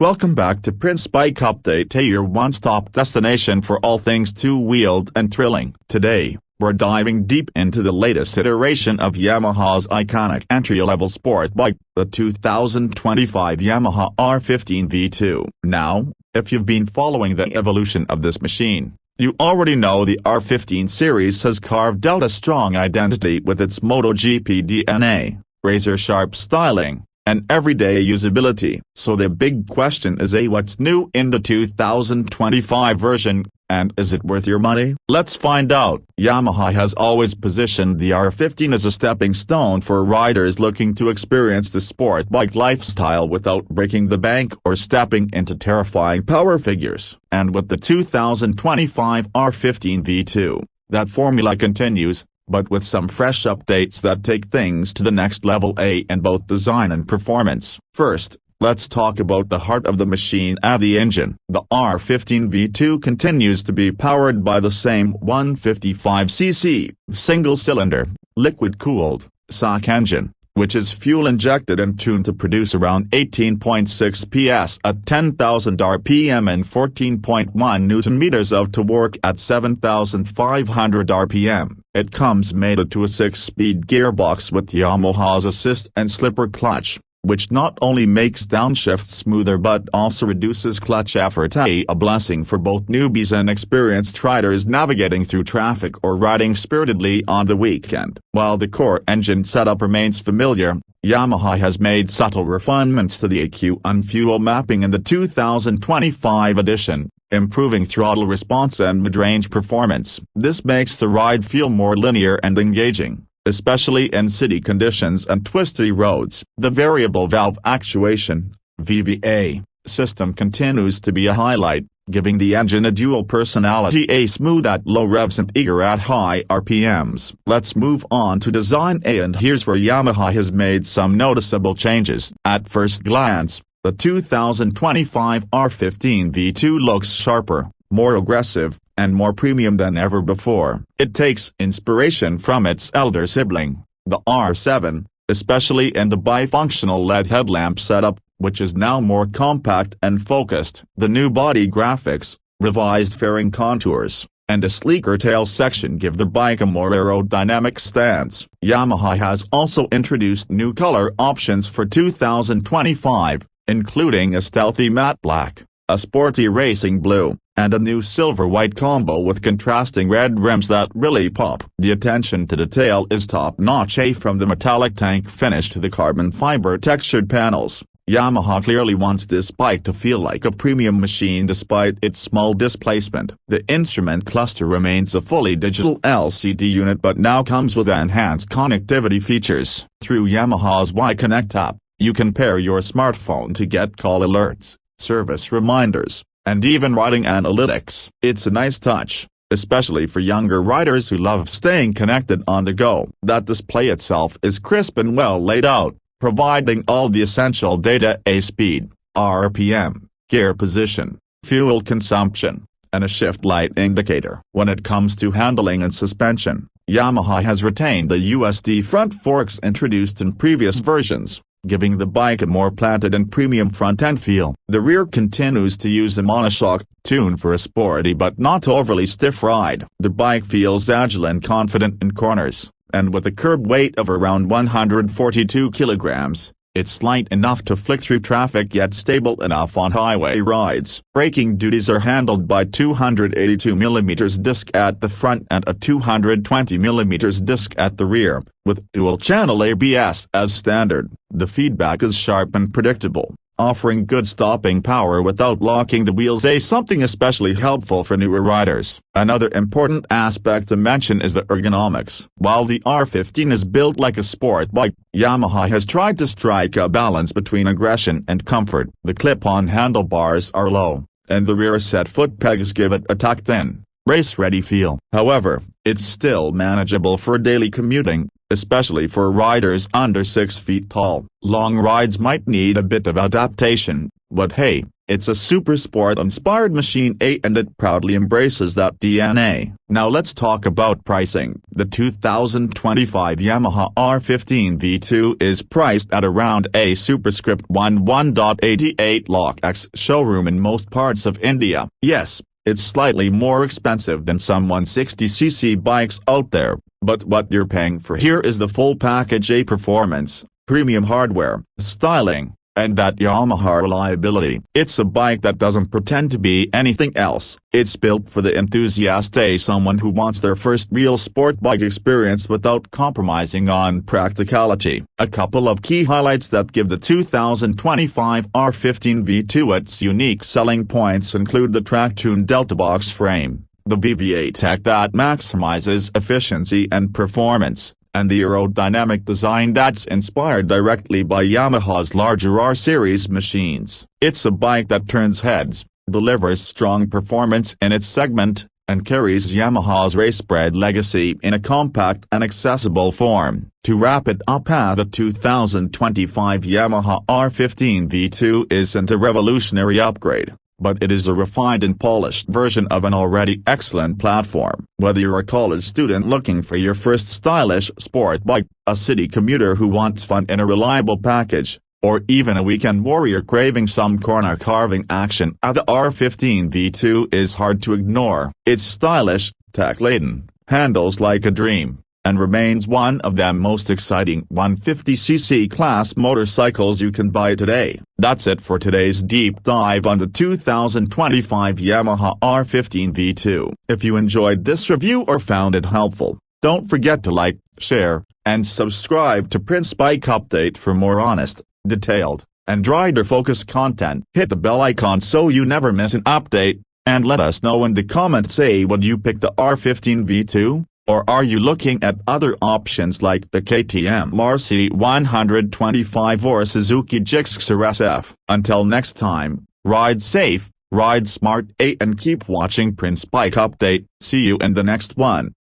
Welcome back to Prince Bike Update, your one-stop destination for all things two-wheeled and thrilling. Today, we're diving deep into the latest iteration of Yamaha's iconic entry-level sport bike, the 2025 Yamaha R15 V2. Now, if you've been following the evolution of this machine, you already know the R15 series has carved out a strong identity with its MotoGP DNA, razor-sharp styling, and everyday usability. So the big question is what's new in the 2025 version, and is it worth your money? Let's find out. Yamaha has always positioned the R15 as a stepping stone for riders looking to experience the sport bike lifestyle without breaking the bank or stepping into terrifying power figures. And with the 2025 R15 V2, that formula continues, but with some fresh updates that take things to the next level in both design and performance. First, let's talk about the heart of the machine and the engine. The R15 V2 continues to be powered by the same 155cc, single-cylinder, liquid-cooled, SOC engine, which is fuel-injected and tuned to produce around 18.6 PS at 10,000 RPM and 14.1 Nm of torque at 7,500 RPM. It comes mated to a 6-speed gearbox with Yamaha's assist and slipper clutch, which not only makes downshift smoother but also reduces clutch effort, a blessing for both newbies and experienced riders navigating through traffic or riding spiritedly on the weekend. While the core engine setup remains familiar, Yamaha has made subtle refinements to the EQ and fuel mapping in the 2025 edition, improving throttle response and mid-range performance. This makes the ride feel more linear and engaging, especially in city conditions and twisty roads. The Variable Valve Actuation (VVA) system continues to be a highlight, giving the engine a dual personality, smooth at low revs and eager at high RPMs. Let's move on to design, and here's where Yamaha has made some noticeable changes. At first glance, the 2025 R15 V2 looks sharper, more aggressive, and more premium than ever before. It takes inspiration from its elder sibling, the R7, especially in the bifunctional LED headlamp setup, which is now more compact and focused. The new body graphics, revised fairing contours, and a sleeker tail section give the bike a more aerodynamic stance. Yamaha has also introduced new color options for 2025, including a stealthy matte black, a sporty racing blue, and a new silver-white combo with contrasting red rims that really pop. The attention to detail is top-notch, from the metallic tank finish to the carbon fiber textured panels. Yamaha clearly wants this bike to feel like a premium machine despite its small displacement. The instrument cluster remains a fully digital LCD unit but now comes with enhanced connectivity features. Through Yamaha's Y-Connect app, you can pair your smartphone to get call alerts, service reminders, and even riding analytics. It's a nice touch, especially for younger riders who love staying connected on the go. That display itself is crisp and well laid out, providing all the essential data: speed, RPM, gear position, fuel consumption, and a shift light indicator. When it comes to handling and suspension, Yamaha has retained the USD front forks introduced in previous versions, giving the bike a more planted and premium front-end feel. The rear continues to use a monoshock, tuned for a sporty but not overly stiff ride. The bike feels agile and confident in corners, and with a curb weight of around 142 kilograms, it's light enough to flick through traffic yet stable enough on highway rides. Braking duties are handled by 282mm disc at the front and a 220mm disc at the rear, with dual-channel ABS as standard. The feedback is sharp and predictable, offering good stopping power without locking the wheels, something especially helpful for newer riders. Another important aspect to mention is the ergonomics. While the R15 is built like a sport bike, Yamaha has tried to strike a balance between aggression and comfort. The clip-on handlebars are low, and the rear set foot pegs give it a tucked-in, race-ready feel. However, it's still manageable for daily commuting, especially for riders under 6 feet tall. Long rides might need a bit of adaptation, But hey, it's a super sport-inspired machine, and it proudly embraces that DNA. Now let's talk about pricing. The 2025 Yamaha R15 V2 is priced at around a superscript 11.88 lakh ex showroom in most parts of India. Yes, it's slightly more expensive than some 160cc bikes out there, but what you're paying for here is the full package: A performance, premium hardware, styling, and that Yamaha reliability. It's a bike that doesn't pretend to be anything else. It's built for the enthusiast, someone who wants their first real sport bike experience without compromising on practicality. A couple of key highlights that give the 2025 R15 V2 its unique selling points include the track-tuned Delta box frame, the VVA tech that maximizes efficiency and performance, and the aerodynamic design that's inspired directly by Yamaha's larger R-series machines. It's a bike that turns heads, delivers strong performance in its segment, and carries Yamaha's race-bred legacy in a compact and accessible form. To wrap it up, the 2025 Yamaha R15 V2 isn't a revolutionary upgrade, but it is a refined and polished version of an already excellent platform. Whether you're a college student looking for your first stylish sport bike, a city commuter who wants fun in a reliable package, or even a weekend warrior craving some corner carving action, the R15 V2 is hard to ignore. It's stylish, tech-laden, handles like a dream, and remains one of the most exciting 150cc class motorcycles you can buy today. That's it for today's deep dive on the 2025 Yamaha R15 V2. If you enjoyed this review or found it helpful, don't forget to like, share, and subscribe to Prince Bike Update for more honest, detailed, and rider-focused content. Hit the bell icon so you never miss an update, and let us know in the comments, would you pick the R15 V2? Or are you looking at other options like the KTM RC 125 or Suzuki Gixxer SF? Until next time, ride safe, ride smart, and keep watching Prince Bike Update. See you in the next one.